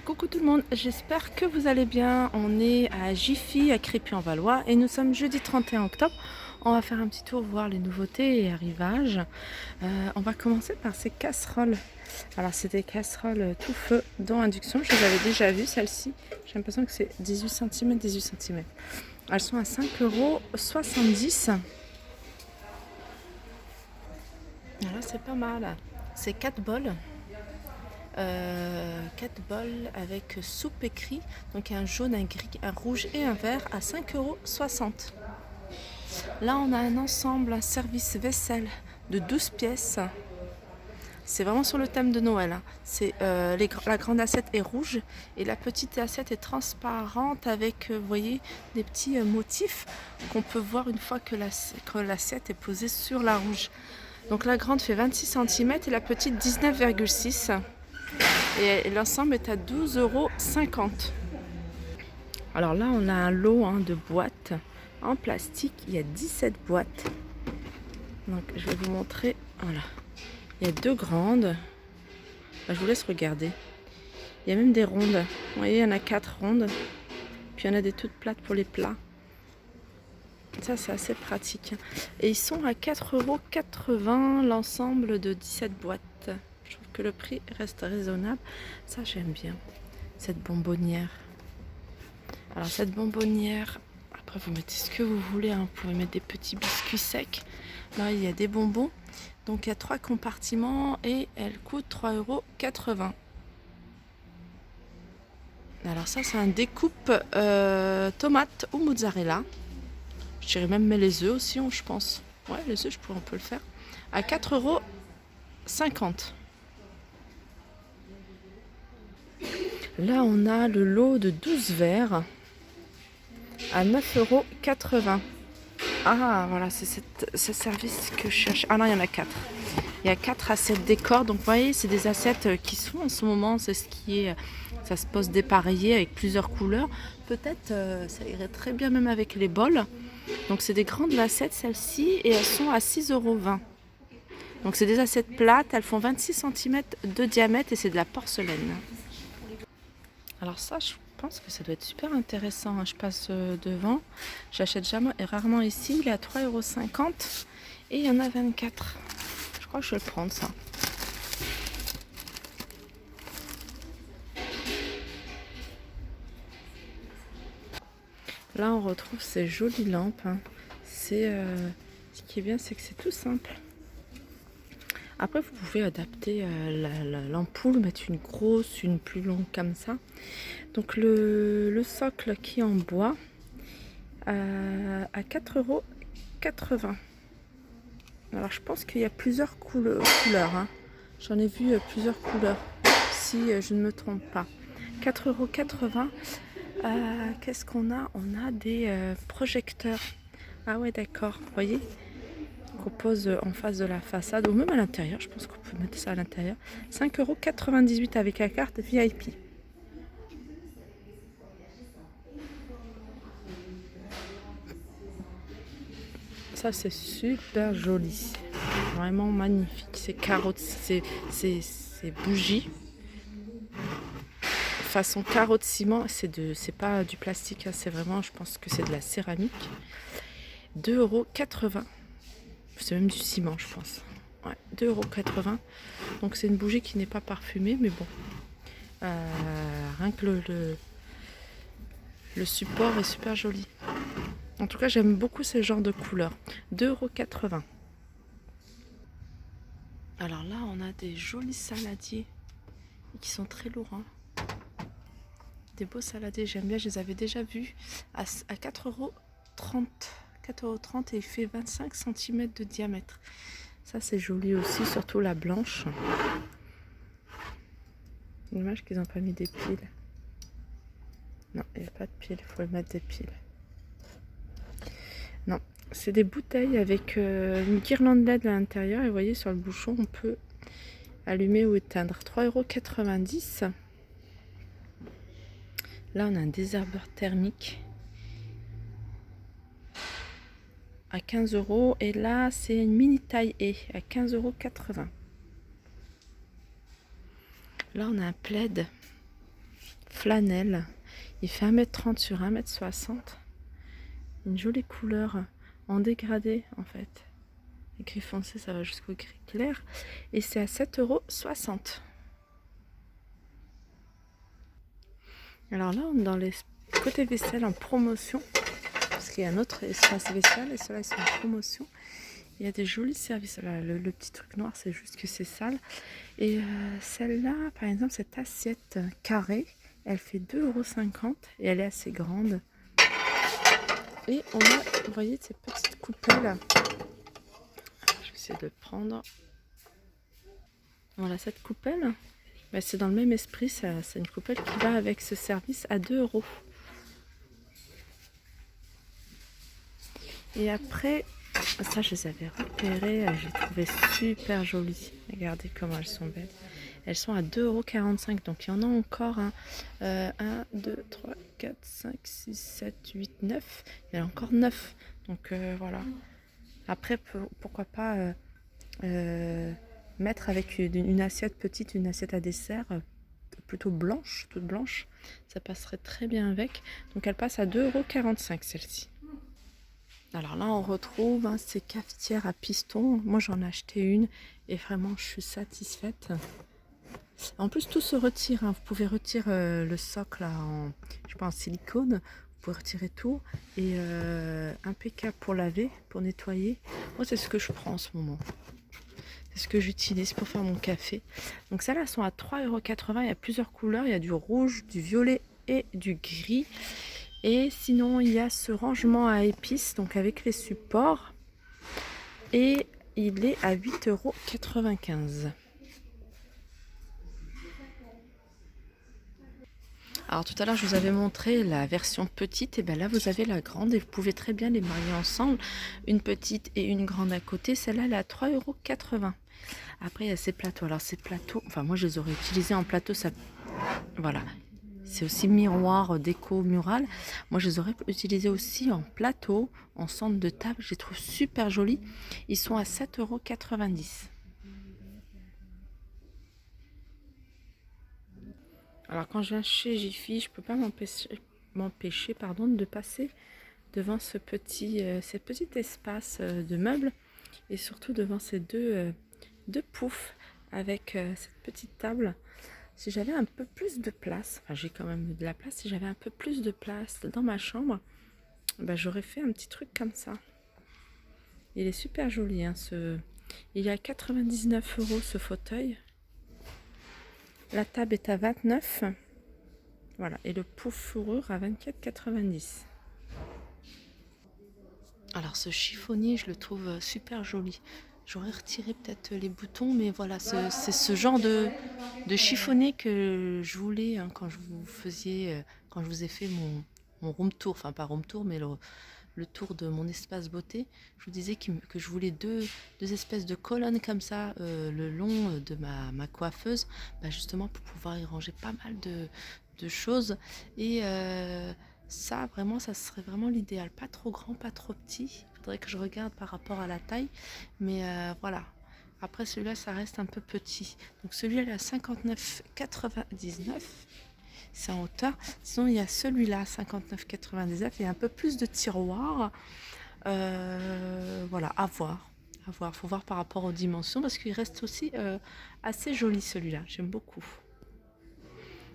Coucou tout le monde, j'espère que vous allez bien. On est à Jiffy, à Crépy-en-Valois et nous sommes jeudi 31 octobre. On va faire un petit tour voir les nouveautés et arrivages. On va commencer par ces casseroles. Alors c'est des casseroles tout feu, dont induction. Je les avais déjà vues, celles-ci. J'ai l'impression que c'est 18 cm, 18 cm. Elles sont à 5,70 €. Voilà, c'est pas mal. C'est 4 bols. 4 bols avec soupe écrit, donc un jaune, un gris, un rouge et un vert à 5,60 €. Là on a un ensemble, un service vaisselle de 12 pièces. C'est vraiment sur le thème de Noël, hein. C'est, la grande assiette est rouge et la petite assiette est transparente avec, vous voyez, des petits motifs qu'on peut voir une fois que l'assiette est posée sur la rouge. Donc la grande fait 26 cm et la petite 19,6 €. Et l'ensemble est à 12,50 €. Alors là, on a un lot de boîtes en plastique. Il y a 17 boîtes. Donc, je vais vous montrer. Voilà. Il y a 2 grandes. Je vous laisse regarder. Il y a même des rondes. Vous voyez, il y en a 4 rondes. Puis il y en a des toutes plates pour les plats. Ça, c'est assez pratique. Et ils sont à 4,80 € l'ensemble de 17 boîtes. Je trouve que le prix reste raisonnable. Ça, j'aime bien. Cette bonbonnière. Alors, cette bonbonnière, après, vous mettez ce que vous voulez. Vous pouvez mettre des petits biscuits secs. Là, il y a des bonbons. Donc, il y a 3 compartiments et elle coûte 3,80 €. Alors, ça, c'est un découpe tomate ou mozzarella. Je dirais même mais les œufs aussi, je pense. Ouais, les œufs, on peut le faire. À 4,50 €. Là, on a le lot de 12 verres à 9,80 €. Ah, voilà, c'est ce service que je cherche. Ah non, il y en a 4. Il y a 4 assiettes décor. Donc, vous voyez, c'est des assiettes qui sont en ce moment, c'est ce qui est. Ça se pose dépareillé avec plusieurs couleurs. Peut-être ça irait très bien même avec les bols. Donc, c'est des grandes assiettes, celles-ci, et elles sont à 6,20 €. Donc, c'est des assiettes plates. Elles font 26 cm de diamètre et c'est de la porcelaine. Alors ça, je pense que ça doit être super intéressant, hein. Je passe devant. J'achète jamais et rarement ici. Il est à 3,50 € et il y en a 24. Je crois que je vais le prendre, ça. Là, on retrouve ces jolies lampes, hein. Ce qui est bien, c'est que c'est tout simple. Après, vous pouvez adapter l'ampoule, mettre une grosse, une plus longue comme ça. Donc, le socle qui est en bois à 4,80 €. Alors, je pense qu'il y a plusieurs couleurs, hein. J'en ai vu plusieurs couleurs, si je ne me trompe pas. 4,80 €. Qu'est-ce qu'on a? On a des projecteurs. Ah ouais, d'accord. Vous voyez? Qu'on pose en face de la façade ou même à l'intérieur. Je pense qu'on peut mettre ça à l'intérieur. 5,98 € avec la carte VIP. Ça, c'est super joli. Vraiment magnifique. Ces carreaux, ces bougies. Façon carreau de ciment. C'est pas du plastique, hein, c'est vraiment, je pense que c'est de la céramique. 2,80 €. C'est même du ciment, je pense. Ouais, 2,80 €. Donc c'est une bougie qui n'est pas parfumée, mais bon. Rien que le support est super joli. En tout cas, j'aime beaucoup ce genre de couleurs. 2,80 €. Alors là, on a des jolis saladiers qui sont très lourds, hein. Des beaux saladiers, j'aime bien. Je les avais déjà vus à 4,30 €. 4,30 € et il fait 25 cm de diamètre. Ça, c'est joli aussi, surtout la blanche. Dommage qu'ils n'ont pas mis des piles. Non, il n'y a pas de piles, il faut mettre des piles. Non, c'est des bouteilles avec une guirlande LED à l'intérieur. Et vous voyez, sur le bouchon, on peut allumer ou éteindre. 3,90 €. Là, on a un désherbeur thermique à 15 €. Et là, c'est une mini taille E à 15,80 €. Là, on a un plaid flanelle. Il fait 1m30 sur 1m60. Une jolie couleur en dégradé en fait. Le gris foncé, ça va jusqu'au gris clair. Et c'est à 7,60 €. Alors là, on est dans les côtés vaisselle en promotion. Parce qu'il y a un autre espace vaisselle et ceux-là, ils sont en promotion. Il y a des jolis services. Là, le petit truc noir, c'est juste que c'est sale. Et celle-là, par exemple, cette assiette carrée, elle fait 2,50 € et elle est assez grande. Et on a, vous voyez, ces petites coupelles. Je vais essayer de prendre. Voilà, cette coupelle, bah, c'est dans le même esprit. C'est une coupelle qui va avec ce service à 2 €. Et après, ça, je les avais repérées. Je les trouvais super jolies. Regardez comment elles sont belles. Elles sont à 2,45 €. Donc, il y en a encore 1, 2, 3, 4, 5, 6, 7, 8, 9. Il y en a encore 9. Donc, voilà. Après, pourquoi pas mettre avec une assiette petite, une assiette à dessert plutôt blanche, toute blanche. Ça passerait très bien avec. Donc, elle passe à 2,45 € celle-ci. Alors là, on retrouve ces cafetières à piston. Moi, j'en ai acheté une et vraiment, je suis satisfaite. En plus, tout se retire. Vous pouvez retirer le socle là, je pense, en silicone. Vous pouvez retirer tout. Et impeccable pour laver, pour nettoyer. Moi, c'est ce que je prends en ce moment. C'est ce que j'utilise pour faire mon café. Donc, celles-là sont à 3,80 €. Il y a plusieurs couleurs. Il y a du rouge, du violet et du gris. Et sinon, il y a ce rangement à épices, donc avec les supports. Et il est à 8,95 €. Alors tout à l'heure, je vous avais montré la version petite. Et bien là, vous avez la grande et vous pouvez très bien les marier ensemble. Une petite et une grande à côté. Celle-là, elle est à 3,80 €. Après, il y a ces plateaux. Alors ces plateaux, enfin moi, je les aurais utilisés en plateau. Ça, voilà. C'est aussi miroir déco mural. Moi, je les aurais utilisés aussi en plateau, en centre de table. Je les trouve super jolis. Ils sont à 7,90 €. Alors, quand je viens chez Jiffy, je ne peux pas m'empêcher de passer devant ce petit espace de meubles et surtout devant ces deux poufs avec cette petite table. Si j'avais un peu plus de place, enfin j'ai quand même de la place, si j'avais un peu plus de place dans ma chambre, ben, j'aurais fait un petit truc comme ça. Il est super joli, hein, il y a 99 € ce fauteuil. La table est à 29. Voilà, et le pouf fourrure à 24,90 €. Alors ce chiffonnier, je le trouve super joli. J'aurais retiré peut-être les boutons, mais voilà, c'est ce genre de chiffonnier que je voulais quand je vous ai fait mon room tour, enfin pas room tour, mais le tour de mon espace beauté. Je vous disais que je voulais deux espèces de colonnes comme ça le long de ma coiffeuse, justement pour pouvoir y ranger pas mal de choses. Et ça, vraiment, ça serait vraiment l'idéal. Pas trop grand, pas trop petit. Il faudrait que je regarde par rapport à la taille. Mais voilà. Après, celui-là, ça reste un peu petit. Donc, celui-là, il est à 59,99. C'est en hauteur. Sinon, il y a celui-là, 59,99. Il y a un peu plus de tiroirs. Voilà, à voir. À voir. Faut voir par rapport aux dimensions. Parce qu'il reste aussi assez joli, celui-là. J'aime beaucoup.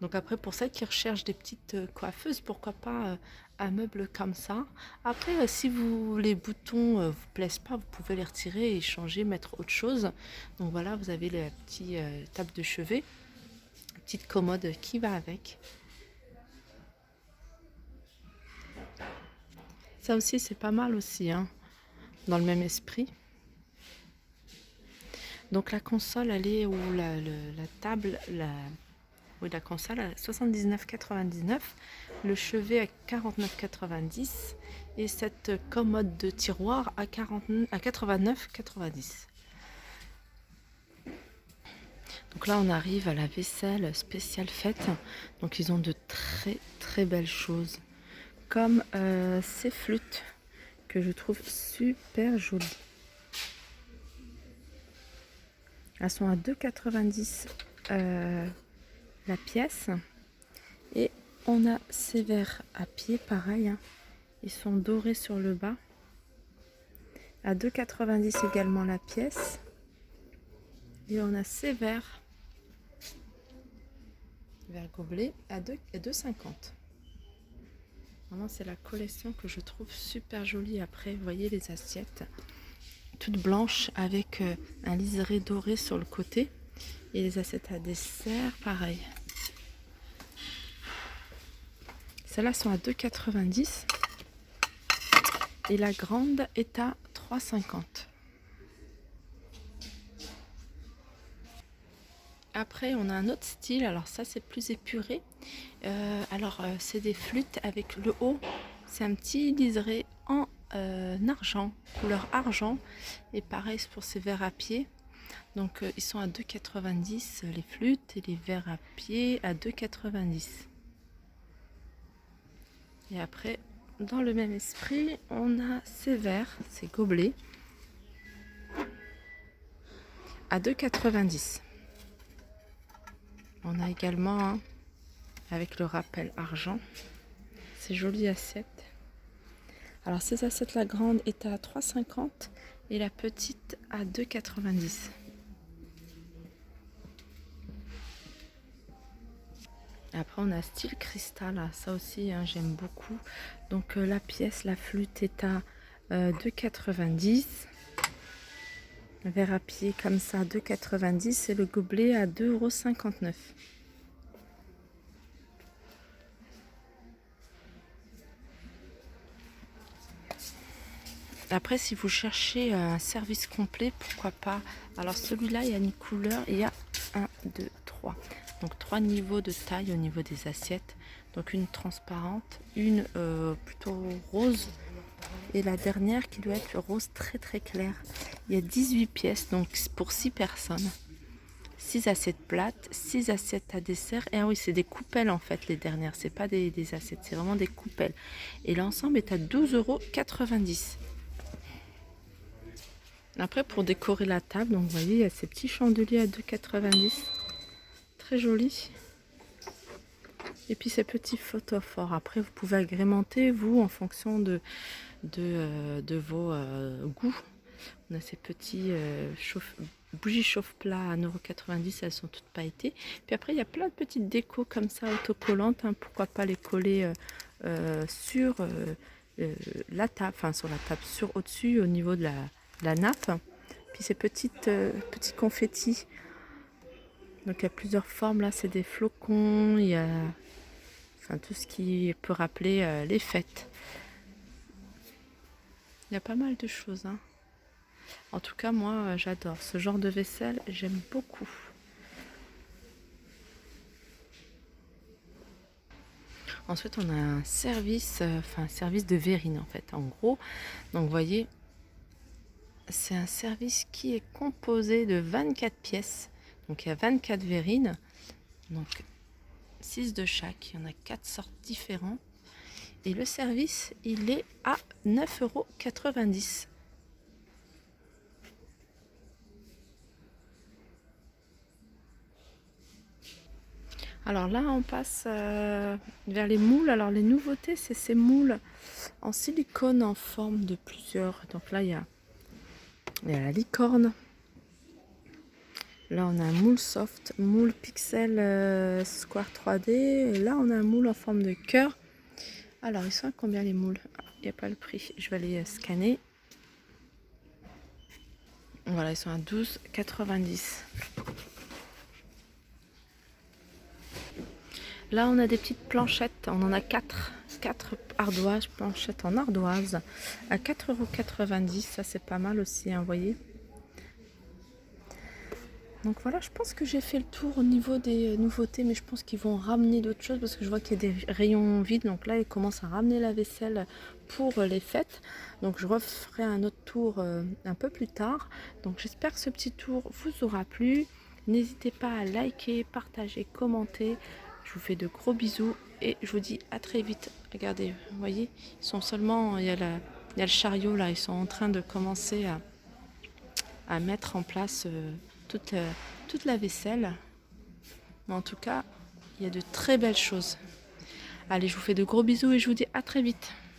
Donc après, pour celles qui recherchent des petites coiffeuses, pourquoi pas un meuble comme ça. Après, si les boutons vous plaisent pas, vous pouvez les retirer et changer, mettre autre chose. Donc voilà, vous avez la petite table de chevet, petite commode qui va avec. Ça aussi, c'est pas mal aussi, hein, dans le même esprit. Donc la console, elle est où la table, la console à 79,99, le chevet à 49,90 et cette commode de tiroir à 89,90. Donc là, on arrive à la vaisselle spéciale fête. Donc ils ont de très très belles choses, comme ces flûtes que je trouve super jolies. Elles sont à 2,90 la pièce. Et on a ces verres à pied, pareil, hein. Ils sont dorés sur le bas. À 2,90 € également la pièce. Et on a ces verres gobelets à 2,50 €. Vraiment, c'est la collection que je trouve super jolie. Après, vous voyez les assiettes toutes blanches avec un liseré doré sur le côté. Et les assiettes à dessert, pareil. Celles-là sont à 2,90 €. Et la grande est à 3,50 €. Après, on a un autre style. Alors ça, c'est plus épuré. C'est des flûtes avec le haut. C'est un petit liseré en argent, couleur argent. Et pareil pour ces verres à pied. Donc ils sont à 2,90 € les flûtes et les verres à pied à 2,90 €. Et après, dans le même esprit, on a ces verres, ces gobelets à 2,90 €. On a également avec le rappel argent. Ces jolies assiettes. Alors ces assiettes, la grande est à 3,50 € et la petite à 2,90 €. Après on a style cristal, ça aussi j'aime beaucoup. Donc la pièce, la flûte est à 2,90 €. Verre à pied comme ça 2,90 € et le gobelet à 2,59 €. Après, si vous cherchez un service complet, pourquoi pas. Alors celui-là, il y a une couleur, il y a 1, 2, 3. Donc 3 niveaux de taille au niveau des assiettes. Donc une transparente, une plutôt rose et la dernière qui doit être le rose très très clair. Il y a 18 pièces, donc pour 6 personnes. 6 assiettes plates, 6 assiettes à dessert. Et ah oui, c'est des coupelles en fait les dernières, c'est pas des assiettes, c'est vraiment des coupelles. Et l'ensemble est à 12,90 €. Après, pour décorer la table, donc vous voyez, il y a ces petits chandeliers à 2,90 €. Très jolis. Et puis ces petits photophores. Après, vous pouvez agrémenter, vous, en fonction de vos goûts. On a ces petits bougies chauffe-plat à 1,90 €. Elles sont toutes pailletées. Puis après, il y a plein de petites décos comme ça, autocollantes. Pourquoi pas les coller sur la table, enfin sur la table, sur au-dessus, au niveau de la nappe. Puis ces petits confettis. Donc il y a plusieurs formes. Là, c'est des flocons. Il y a tout ce qui peut rappeler les fêtes. Il y a pas mal de choses. En tout cas, moi, j'adore ce genre de vaisselle. J'aime beaucoup. Ensuite, on a un service, un service de verrine en fait. En gros, donc vous voyez, c'est un service qui est composé de 24 pièces. Donc il y a 24 verrines. Donc 6 de chaque. Il y en a 4 sortes différentes. Et le service, il est à 9,90 €. Alors là, on passe vers les moules. Alors les nouveautés, c'est ces moules en silicone en forme de plusieurs. Donc là, il y a la licorne. Là, on a un moule soft, moule pixel square 3D. Et là, on a un moule en forme de cœur. Alors, ils sont à combien les moules? Il n'y a pas le prix. Je vais aller scanner. Voilà, ils sont à 12,90 €. Là, on a des petites planchettes. On en a 4 ardoises, planchettes en ardoise à 4,90 €. Ça, c'est pas mal aussi, vous voyez. Donc voilà, je pense que j'ai fait le tour au niveau des nouveautés, mais je pense qu'ils vont ramener d'autres choses parce que je vois qu'il y a des rayons vides. Donc là, ils commencent à ramener la vaisselle pour les fêtes. Donc je referai un autre tour un peu plus tard. Donc j'espère que ce petit tour vous aura plu. N'hésitez pas à liker, partager, commenter. Je vous fais de gros bisous et je vous dis à très vite. Regardez, vous voyez, ils sont seulement, il y a le chariot là, ils sont en train de commencer à mettre en place toute la vaisselle. Mais en tout cas, il y a de très belles choses. Allez, je vous fais de gros bisous et je vous dis à très vite.